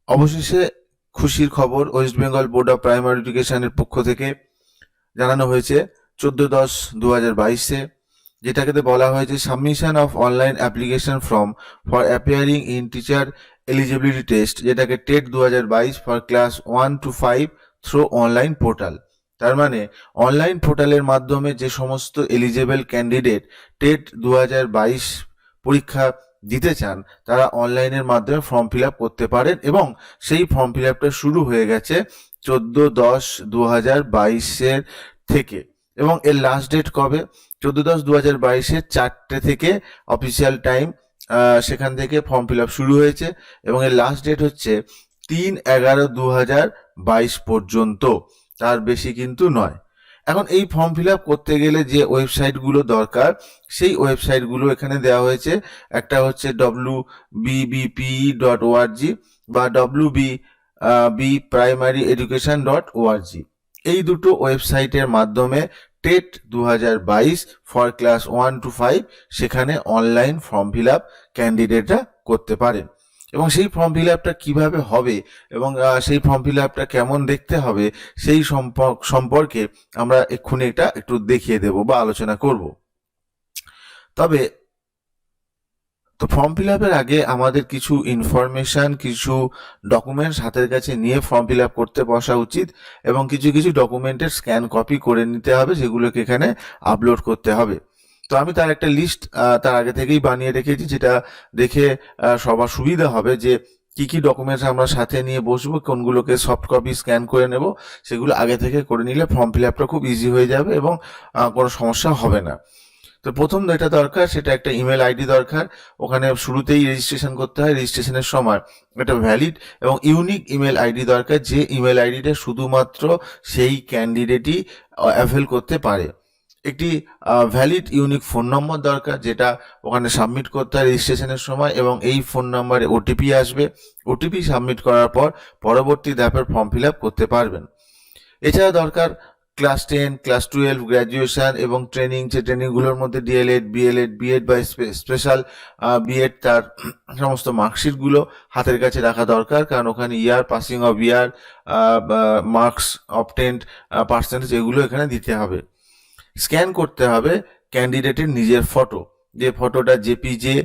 অবশেষে খুশির খবর, West Bengal board of primary এডুকেশনের পক্ষ থেকে জানানো হয়েছে 14/10/2022-এ, যেটাকে বলা হয়েছে submission of online application form for appearing in teacher eligibility test, যেটাকে TET 2022 for class 1 to 5 through online portal. তার মানে অনলাইন পোর্টালের মাধ্যমে যে সমস্ত এলিজেবল ক্যান্ডিডেট টেট 2022 পরীক্ষা দিতে চান তারা অনলাইনের মাধ্যমে ফর্ম ফিল আপ করতে পারেন, এবং সেই ফর্ম ফিল আপটা শুরু হয়ে গেছে 14/10/2022 থেকে। এবং এর লাস্ট ডেট কবে? 14/10/2022 4টে থেকে অফিসিয়াল টাইম, সেখান থেকে ফর্ম ফিল আপ শুরু হয়েছে, এবং এর লাস্ট ডেট হচ্ছে 3/11/2022 পর্যন্ত, তার বেশি কিন্তু নয়। এখন এই ফর্ম ফিল আপ করতে গেলে যে ওয়েবসাইটগুলো দরকার সেই ওয়েবসাইটগুলো এখানে দেওয়া হয়েছে। একটা হচ্ছে wbbp.org বা wbbprimaryeducation.org। এই দুটো ওয়েবসাইটের মাধ্যমে টেট 2022 ফর ক্লাস 1 to 5 সেখানে অনলাইন ফর্ম ফিল আপ ক্যান্ডিডেটরা করতে পারেন। এবং সেই ফর্ম ফিল আপটা কীভাবে হবে এবং সেই ফর্ম ফিল আপটা কেমন দেখতে হবে সেই সম্পর্কে আমরা এক্ষুনি এটা একটু দেখিয়ে দেব বা আলোচনা করব। তবে তো ফর্ম ফিল আপের আগে আমাদের কিছু ইনফরমেশন, কিছু ডকুমেন্টস হাতের কাছে নিয়ে ফর্ম ফিল আপ করতে বসা উচিত, এবং কিছু কিছু ডকুমেন্টের স্ক্যান কপি করে নিতে হবে, সেগুলোকে এখানে আপলোড করতে হবে। তো আমি তার একটা লিস্ট তার আগে থেকেই বানিয়ে রেখেছি, যেটা দেখে সবার সুবিধা হবে যে কি কি ডকুমেন্টস আমরা সাথে নিয়ে বসবো, কোনগুলোকে সফট কপি স্ক্যান করে নেব, সেগুলো আগে থেকে করে নিলে ফর্ম ফিল আপটা খুব ইজি হয়ে যাবে এবং কোনো সমস্যা হবে না। তো প্রথম যেটা দরকার সেটা একটা ইমেল আইডি দরকার। ওখানে শুরুতেই রেজিস্ট্রেশন করতে হয়, রেজিস্ট্রেশনের সময় একটা ভ্যালিড এবং ইউনিক ইমেল আইডি দরকার, যে ইমেল আইডিটা শুধুমাত্র সেই ক্যান্ডিডেটই অ্যাভেল করতে পারে। একটি ভ্যালিড ইউনিক ফোন নম্বর দরকার, যেটা ওখানে সাবমিট করতে হয় রেজিস্ট্রেশনের সময়, এবং এই ফোন নম্বরে ওটিপি আসবে। ওটিপি সাবমিট করার পর পরবর্তী ধাপের ফর্ম ফিল আপ করতে পারবেন। এছাড়া দরকার ক্লাস 10, ক্লাস 12, গ্র্যাজুয়েশন এবং ট্রেনিং, যে ট্রেনিংগুলোর মধ্যে ডিএলএড, বিএলএড, বিএড বা স্পেশাল বিএড, তার সমস্ত মার্কশিটগুলো হাতের কাছে রাখা দরকার, কারণ ওখানে year, passing of year, marks obtained, percentage, এগুলো এখানে দিতে হবে। স্ক্যান করতে হবে ক্যান্ডিডেটের নিজের ফটো, যে ফটোটা জেপিইজি,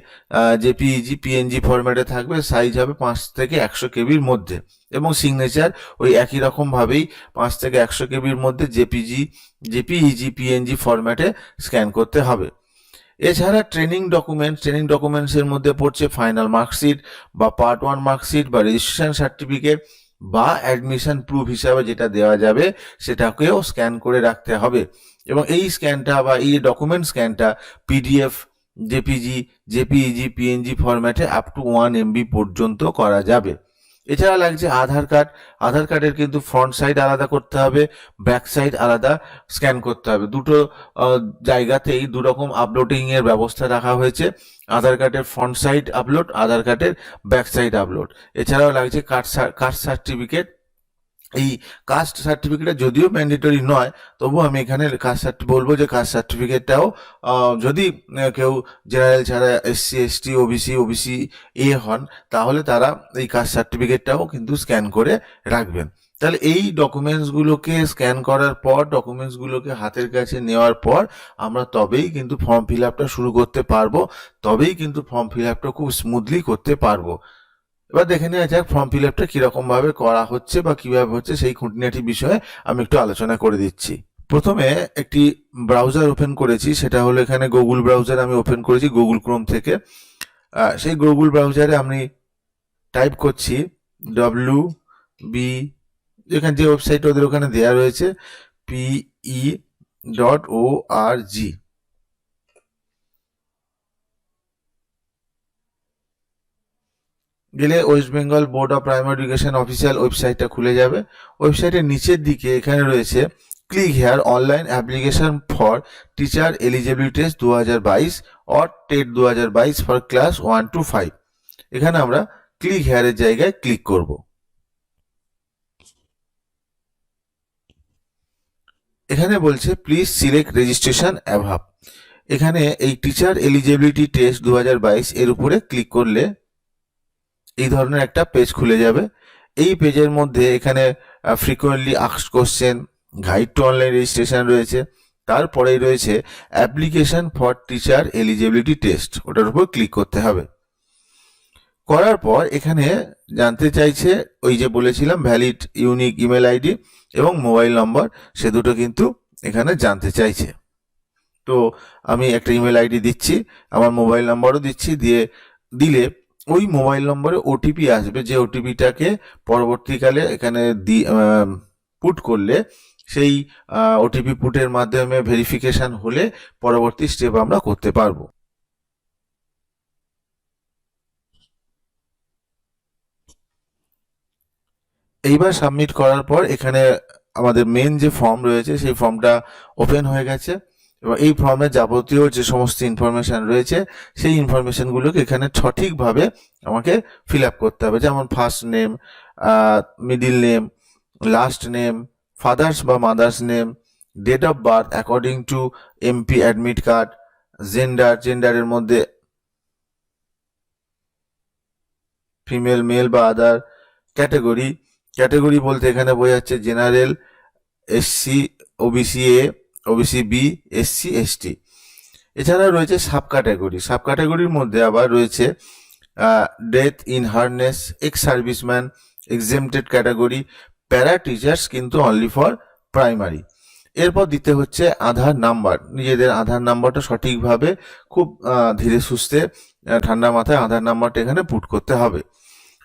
পিএনজি ফরম্যাটে থাকবে, সাইজ হবে 5 থেকে 100 কেবির মধ্যে, এবং সিগনেচার ওই একই রকম ভাবেই 5 থেকে 100 কেবির মধ্যে জেপিইজি, পিএনজি ফরম্যাটে স্ক্যান করতে হবে। এছাড়া ট্রেনিং ডকুমেন্টসের মধ্যে পড়ছে ফাইনাল মার্কশিট বা পার্ট 1 মার্কশিট বা রেজিস্ট্রেশন সার্টিফিকেট বা অ্যাডমিশন প্রুফ হিসাবে যেটা দেওয়া যাবে সেটাকেও স্ক্যান করে রাখতে হবে। এবং এই স্ক্যানটা বা এই ডকুমেন্ট স্ক্যানটা পিডিএফ, জেপিইজি, পিএনজি ফরম্যাটে আপ টু 1 MB পর্যন্ত করা যাবে। এছাড়া লাগছে আধার কার্ডের কিন্তু ফ্রন্ট সাইড আলাদা করতে হবে, ব্যাক সাইড আলাদা স্ক্যান করতে হবে। দুটো জায়গাতেই দুরকম আপলোডিং এর ব্যবস্থা রাখা হয়েছে, আধার কার্ডের ফ্রন্ট সাইড আপলোড, আধার কার্ডের ব্যাক সাইড আপলোড। এছাড়াও লাগছে কাস্ট সার্টিফিকেট। এই কাস্ট সার্টিফিকেটটা যদিও ম্যান্ডেটরি নয়, তবু আমি এখানে বলবো যে কাস্ট সার্টিফিকেটটাও যদি কেউ জেনারেল ছাড়া SC, ST, ওবিসি হন, তাহলে তারা এই কাস্ট সার্টিফিকেটটাও কিন্তু স্ক্যান করে রাখবেন। তাহলে এই ডকুমেন্টসগুলোকে স্ক্যান করার পর, ডকুমেন্টসগুলোকে হাতের কাছে নেওয়ার পর আমরা তবেই কিন্তু ফর্ম ফিল আপটা শুরু করতে পারবো, তবেই কিন্তু ফর্ম ফিল আপটা খুব স্মুথলি করতে পারবো। এবার দেখে নেওয়া যাক ফর্ম ফিল আপটা কিরকম ভাবে করা হচ্ছে বা কিভাবে হচ্ছে, সেই খুঁটিনাটি বিষয়ে আমি একটু আলোচনা করে দিচ্ছি। প্রথমে একটি ব্রাউজার ওপেন করেছি, সেটা হলো এখানে গুগল ব্রাউজার আমি ওপেন করেছি গুগল ক্রোম থেকে। সেই গুগল ব্রাউজারে আমি টাইপ করছি এখানে যে ওয়েবসাইট ওদের ওখানে দেওয়া রয়েছে pe.org। গেলে West Bengal board of primary education official ওয়েবসাইটটা খুলে যাবে। ওয়েবসাইটের নিচের দিকে এখানে রয়েছে click here online application for teacher eligibility test 2022 or TET 2022 for class 1 to 5। এখানে আমরা ক্লিক হেয়ারের জায়গায় ক্লিক করব। এখানে বলছে প্লিজ সিলেক্ট রেজিস্ট্রেশন অ্যাভাব। এখানে এই টিচার এলিজিবিলিটি টেস্ট 2022 এর উপরে ক্লিক করলে এই ধরনের একটা পেজ খুলে যাবে। এই পেজের মধ্যে এখানে frequently asked question, guide to online registration রয়েছে, তারপরেই রয়েছে application for teacher eligibility test, ওটার উপর ক্লিক করতে হবে। করার পর এখানে জানতে চাইছে ওই যে বলেছিলাম ভ্যালিড ইউনিক ইমেল আইডি এবং মোবাইল নম্বর, সে দুটো কিন্তু এখানে জানতে চাইছে। তো আমি একটা ইমেল আইডি দিচ্ছি, আমার মোবাইল নম্বরও দিচ্ছি, দিলে ওই মোবাইল নম্বরে ওটিপি আসবে, যে ওটিপিটাকে পরবর্তীকালে এখানে পুট করলে সেই ওটিপি পুটের মাধ্যমে ভেরিফিকেশন হলে পরবর্তী স্টেপ আমরা করতে পারবো। এইবার সাবমিট করার পর এখানে আমাদের মেন যে ফর্ম রয়েছে সেই ফর্মটা ওপেন হয়ে গেছে, এবং এই ফর্মে যাবতীয় যে সমস্ত ইনফরমেশন রয়েছে সেই ইনফরমেশনগুলোকে এখানে সঠিকভাবে আমাকে ফিল আপ করতে হবে। যেমন first name, middle name, last name, father's বা mother's name, date of birth according to MP admit card, জেন্ডারের মধ্যে ফিমেল, মেল বা আদার, ক্যাটেগরি বলতে এখানে বোঝাচ্ছে general, SC, OBC A, OBC B, SC, ST. এছাড়া রয়েছে সাব ক্যাটাগরির মধ্যে আবার রয়েছে death in harness, ex serviceman, exempted category, para teachers কিন্তু অনলি ফর প্রাইমারি। এরপর দিতে হচ্ছে আধার নাম্বার, নিজেদের আধার নাম্বারটা সঠিকভাবে খুব ধীরে সুস্থে ঠান্ডা মাথায় আধার নাম্বারটা এখানে পুট করতে হবে।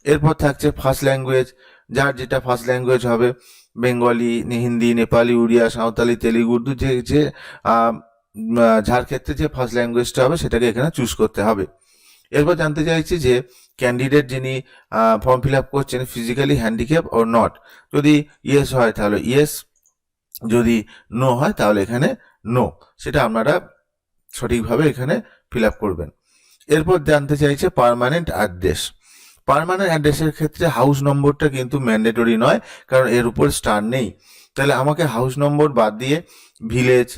এরপর থাকছে ফার্স্ট ল্যাঙ্গুয়েজ, যার যেটা ফার্স্ট ল্যাঙ্গুয়েজ হবে, বেঙ্গলি, হিন্দি, নেপালি, উড়িয়া, সাঁওতালি, তেলুগু, উর্দু, যে যার ক্ষেত্রে যে ফার্স্ট ল্যাঙ্গুয়েজটা হবে সেটাকে এখানে চুজ করতে হবে। এরপর জানতে চাইছি যে ক্যান্ডিডেট যিনি ফর্ম ফিল আপ করছেন ফিজিক্যালি হ্যান্ডিক্যাপ ওর নট, যদি ইয়েস হয় তাহলে ইয়েস, যদি নো হয় তাহলে এখানে নো, সেটা আপনারা সঠিকভাবে এখানে ফিল আপ করবেন। এরপর জানতে চাইছে পার্মানেন্ট অ্যাড্রেসের ক্ষেত্রে হাউস নম্বরটা কিন্তু ম্যান্ডেটরি নয়, কারণ এর উপর স্টার নেই। তাহলে আমাকে হাউস নম্বর বাদ দিয়ে village,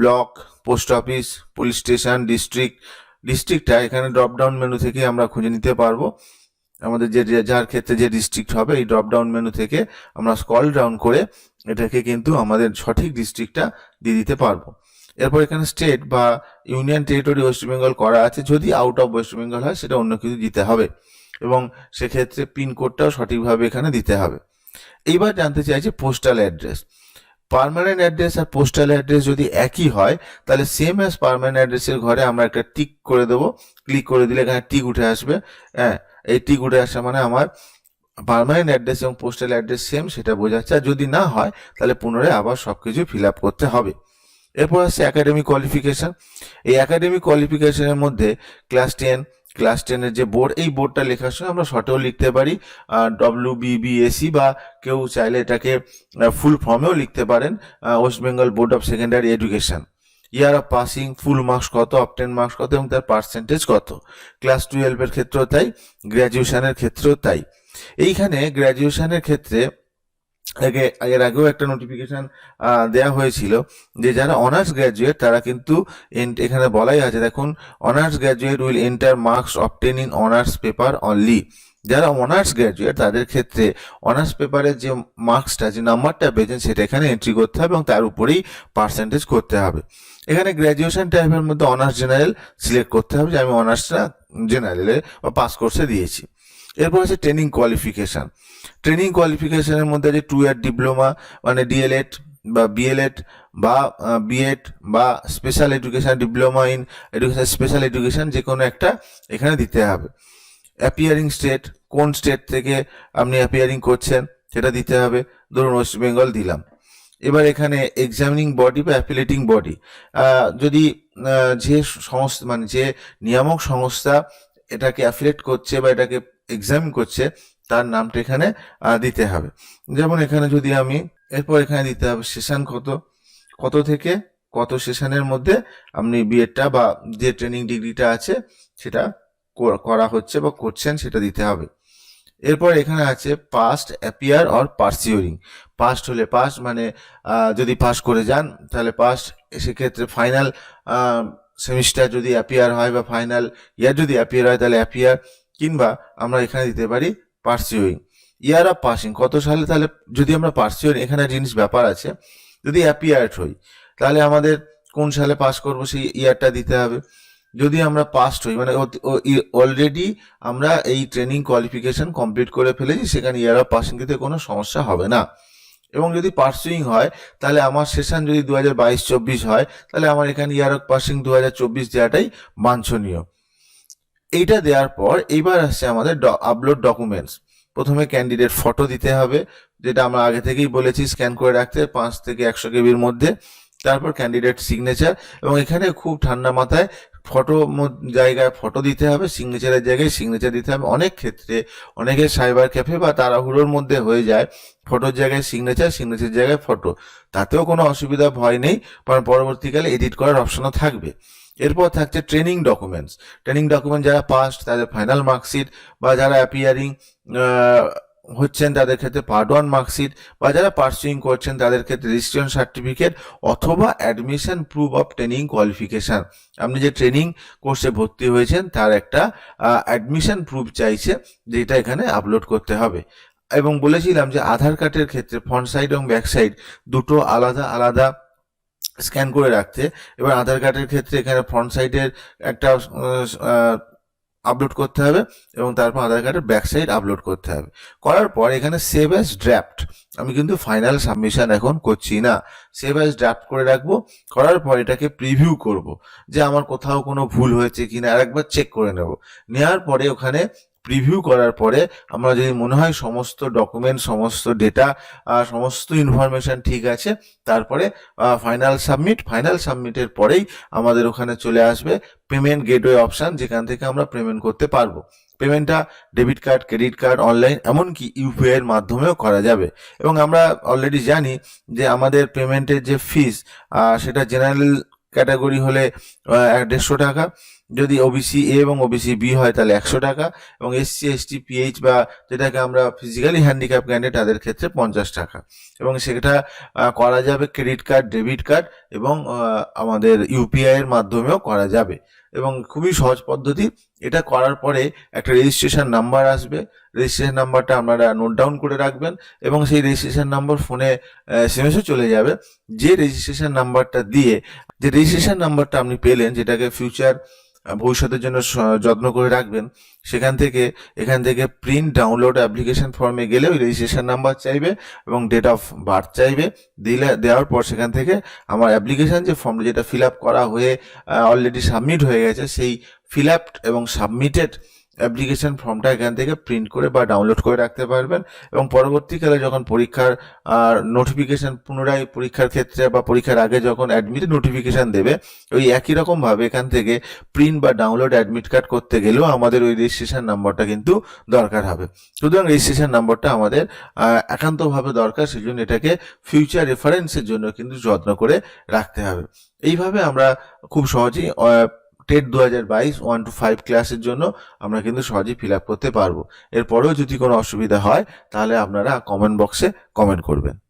block, post office, police station, ডিস্ট্রিক্টটা এখানে ড্রপ ডাউন মেনু থেকে আমরা খুঁজে নিতে পারবো। আমাদের যার ক্ষেত্রে যে ডিস্ট্রিক্ট হবে এই ড্রপ ডাউন মেনু থেকে আমরা স্ক্রল ডাউন করে এটাকে কিন্তু আমাদের সঠিক ডিস্ট্রিক্টটা দিয়ে দিতে পারবো। এরপর এখানে স্টেট বা ইউনিয়ন টেরিটরি ওয়েস্ট বেঙ্গল করা আছে, যদি আউট অফ ওয়েস্ট বেঙ্গল হয় সেটা অন্য কিছু দিতে হবে, এবং সেক্ষেত্রে পিনকোডটাও সঠিকভাবে এখানে দিতে হবে। এইবার জানতে চাইছি পোস্টাল অ্যাড্রেস। পার্মানেন্ট অ্যাড্রেস আর পোস্টাল অ্যাড্রেস যদি একই হয় তাহলে সেম অ্যাজ পার্মানেন্ট অ্যাড্রেসের ঘরে আমরা একটা টিক করে দেবো, ক্লিক করে দিলে এখানে টিক উঠে আসবে। হ্যাঁ, এই টিক উঠে আসা মানে আমার পার্মানেন্ট অ্যাড্রেস এবং পোস্টাল অ্যাড্রেস সেম, সেটা বোঝাচ্ছে। আর যদি না হয় তাহলে পুনরায় আবার সবকিছু ফিল আপ করতে হবে। এরপর আসছে একাডেমিক কোয়ালিফিকেশন। এই একাডেমিক কোয়ালিফিকেশনের মধ্যে ক্লাস টেনের যে বোর্ড, এই বোর্ডটা লেখার সময় আমরা শর্টেও লিখতে পারি WBBSC, বা কেউ চাইলে এটাকে ফুল ফর্মেও লিখতে পারেন, West Bengal board of secondary education. Year of passing, full marks কত, অবটেন মার্কস কত এবং তার পার্সেন্টেজ কত। ক্লাস 12-এর ক্ষেত্রেও তাই, গ্র্যাজুয়েশনের ক্ষেত্রেও তাই। এইখানে গ্র্যাজুয়েশনের ক্ষেত্রে এর আগেও একটা নোটিফিকেশন দেওয়া হয়েছিল যে যারা অনার্স গ্র্যাজুয়েট তারা কিন্তু এখানে বলাই আছে, দেখুন, honours graduate will enter marks obtain in honours paper only. যারা অনার্স গ্র্যাজুয়েট তাদের ক্ষেত্রে অনার্স পেপারের যে মার্কসটা, যে নাম্বারটা পেয়েছেন সেটা এখানে এন্ট্রি করতে হবে এবং তার উপরেই পার্সেন্টেজ করতে হবে। এখানে গ্র্যাজুয়েশন টাইপের মধ্যে অনার্স জেনারেল সিলেক্ট করতে হবে, যে আমি অনার্সটা জেনারেলে বা পাস কোর্সে দিয়েছি। এরপর আছে ট্রেনিং কোয়ালিফিকেশনের মধ্যে আছে 2 ইয়ার ডিপ্লোমা, মানে ডিএলএড বা বিএলএড বা বিএড বা special education, diploma in education special education, যে কোনো একটা এখানে দিতে হবে। অ্যাপিয়ারিং স্টেট, কোন স্টেট থেকে আপনি অ্যাপিয়ারিং করছেন সেটা দিতে হবে, ধরুন ওয়েস্ট বেঙ্গল দিলাম। এবার এখানে এক্সামিনিং বডি বা অ্যাপিলেটিং বডি, যদি যে সংস্থা, মানে যে নিয়ামক সংস্থা এটাকে অ্যাফিলেট করছে বা এটাকে এক্সামিন করছে তার নামটা এখানে দিতে হবে। যেমন এখানে যদি আমি, এরপর এখানে দিতে হবে সেশন কত থেকে কত সেশনের মধ্যে আপনি বিএডটা বা যে ট্রেনিং ডিগ্রিটা আছে সেটা করা হচ্ছে বা করছেন সেটা দিতে হবে। এরপর এখানে আছে পাস্ট, অ্যাপিয়ার অর পার্সিউরিং। পাস্ট হলে পাস্ট, মানে যদি পাস করে যান তাহলে পাস্ট, সেক্ষেত্রে ফাইনাল সেমিস্টার যদি অ্যাপিয়ার হয় বা ফাইনাল ইয়ার যদি অ্যাপিয়ার হয় তাহলে অ্যাপিয়ার, কিংবা আমরা এখানে দিতে পারি পার্সিউইং। ইয়ার অফ পাসিং কত সালে, তাহলে যদি আমরা পার্সিউইং, এখানে জিনিস ব্যাপার আছে, যদি অ্যাপিয়ার্ড হই তাহলে আমাদের কোন সালে পাস করব সেই ইয়ারটা দিতে হবে। যদি আমরা পাস্ট হই মানে অলরেডি আমরা এই ট্রেনিং কোয়ালিফিকেশন কমপ্লিট করে ফেলেছি, সেখানে ইয়ার অফ পাসিং দিতে কোনো সমস্যা হবে না। এবং যদি পার্সুইং হয় তাহলে আমার সেশন যদি 2022-24 হয় তাহলে আমার এখানে ইয়ার অফ পাসিং 2024 দেওয়াটাই বাঞ্ছনীয়। এইটা দেওয়ার পর এইবার আসছে আমাদের আপলোড ডকুমেন্টস। প্রথমে ক্যান্ডিডেট ফটো দিতে হবে, যেটা আমরা আগে থেকেই বলেছি স্ক্যান করে রাখতে 5 থেকে 100 কেবির মধ্যে। তারপর ক্যান্ডিডেট সিগনেচার, এবং এখানে খুব ঠান্ডা মাথায় ফটো জায়গায় ফটো দিতে হবে, সিগনেচারের জায়গায় সিগনেচার দিতে হবে। অনেক ক্ষেত্রে অনেকের সাইবার ক্যাফে বা তাড়াহুড়োর মধ্যে হয়ে যায় ফটোর জায়গায় সিগনেচার, সিগনেচার জায়গায় ফটো। তাতেও কোনো অসুবিধা ভয় নেই, কারণ পরবর্তীকালে এডিট করার অপশনও থাকবে। এরপর থাকছে ট্রেনিং ডকুমেন্টস। ট্রেনিং ডকুমেন্ট যারা পাস্ট তাদের ফাইনাল মার্কশিট, বা যারা অ্যাপিয়ারিং হচ্ছেন তাদের ক্ষেত্রে পার্ট 1 মার্কশিট, বা যারা পার্সুইং করছেন তাদের ক্ষেত্রে রেজিস্ট্রেশন সার্টিফিকেট অথবা admission proof of training qualification. আপনি যে ট্রেনিং কোর্সে ভর্তি হয়েছেন তার একটা অ্যাডমিশন প্রুফ চাইছে, যেটা এখানে আপলোড করতে হবে। এবং বলেছিলাম যে আধার কার্ডের ক্ষেত্রে ফ্রন্ট সাইড এবং ব্যাক সাইড দুটো আলাদা আলাদা স্ক্যান করে রাখতে। এবার আধার কার্ডের ক্ষেত্রে এখানে ফ্রন্ট সাইডের একটা আপলোড করতে হবে, এবং তারপর আধার কার্ডের ব্যাক সাইড আপলোড করতে হবে। করার পর এখানে সেভ অ্যাজ ড্রাফট, আমি কিন্তু ফাইনাল সাবমিশন এখন করছি না, সেভ অ্যাজ ড্রাফট করে রাখবো। করার পর এটাকে প্রিভিউ করব যে আমার কোথাও কোনো ভুল হয়েছে কিনা আরেকবার চেক করে নেব। নেওয়ার পরে ওখানে প্রিভিউ করার পরে আমরা যদি মনে হয় সমস্ত ডকুমেন্ট, সমস্ত ডেটা, সমস্ত ইনফরমেশন ঠিক আছে, তারপরে ফাইনাল সাবমিট। ফাইনাল সাবমিটের পরেই আমাদের ওখানে চলে আসবে পেমেন্ট গেটওয়ে অপশান, যেখান থেকে আমরা পেমেন্ট করতে পারবো। পেমেন্টটা debit card, credit card, online, এমনকি ইউপিআই এর মাধ্যমেও করা যাবে। এবং আমরা অলরেডি জানি যে আমাদের পেমেন্টের যে ফিস সেটা জেনারেল ক্যাটাগরি হলে 150 টাকা, যদি ওবিসি এ এবং ওবিসি বি হয় তাহলে 100 টাকা, এবং এসসি এসটি পিএইচ বা যেটাকে আমরা ফিজিক্যালি হ্যান্ডিক্যাপ ক্যান্ডিডেট তাদের ক্ষেত্রে 50 টাকা। এবং সেটা করা যাবে ক্রেডিট কার্ড, ডেবিট কার্ড এবং আমাদের ইউপিআই এর মাধ্যমেও করা যাবে। এবং খুবই সহজ পদ্ধতি। এটা করার পরে একটা রেজিস্ট্রেশন নাম্বার আসবে, রেজিস্ট্রেশন নাম্বারটা আপনারা নোট ডাউন করে রাখবেন, এবং সেই রেজিস্ট্রেশন নাম্বার ফোনে এসএমএসও চলে যাবে। যে রেজিস্ট্রেশন নাম্বারটা দিয়ে, যে রেজিস্ট্রেশন নাম্বারটা আপনি পেলেন, যেটাকে ফিউচার ভবিষ্যতের জন্য যত্ন করে রাখবেন, এখান থেকে প্রিন্ট ডাউনলোড অ্যাপ্লিকেশন ফর্মে গেলে ওই রেজিস্ট্রেশন নাম্বার চাইবে এবং ডেট অফ বার্থ চাইবে। দেওয়ার পর সেখান থেকে আমার অ্যাপ্লিকেশন যে ফর্মটা, যেটা ফিল আপ করা হয়ে অলরেডি সাবমিট হয়ে গেছে, সেই ফিল আপ এবং সাবমিটেড অ্যাপ্লিকেশন ফর্মটা এখান থেকে প্রিন্ট করে বা ডাউনলোড করে রাখতে পারবেন। এবং পরবর্তীকালে যখন পরীক্ষার নোটিফিকেশান, পুনরায় পরীক্ষার ক্ষেত্রে বা পরীক্ষার আগে যখন অ্যাডমিট নোটিফিকেশান দেবে, ওই একই রকমভাবে এখান থেকে প্রিন্ট বা ডাউনলোড অ্যাডমিট কার্ড করতে গেলেও আমাদের ওই রেজিস্ট্রেশন নাম্বারটা কিন্তু দরকার হবে। সুতরাং রেজিস্ট্রেশন নাম্বারটা আমাদের একান্তভাবে দরকার, সেই জন্য এটাকে ফিউচার রেফারেন্সের জন্য কিন্তু যত্ন করে রাখতে হবে। এইভাবে আমরা খুব সহজেই টেট 2022 1 to 5 ক্লাসের জন্য আমরা কিন্তু সহজেই ফিল আপ করতে পারবো। এরপরেও যদি কোনো অসুবিধা হয় তাহলে আপনারা কমেন্ট বক্সে কমেন্ট করবেন।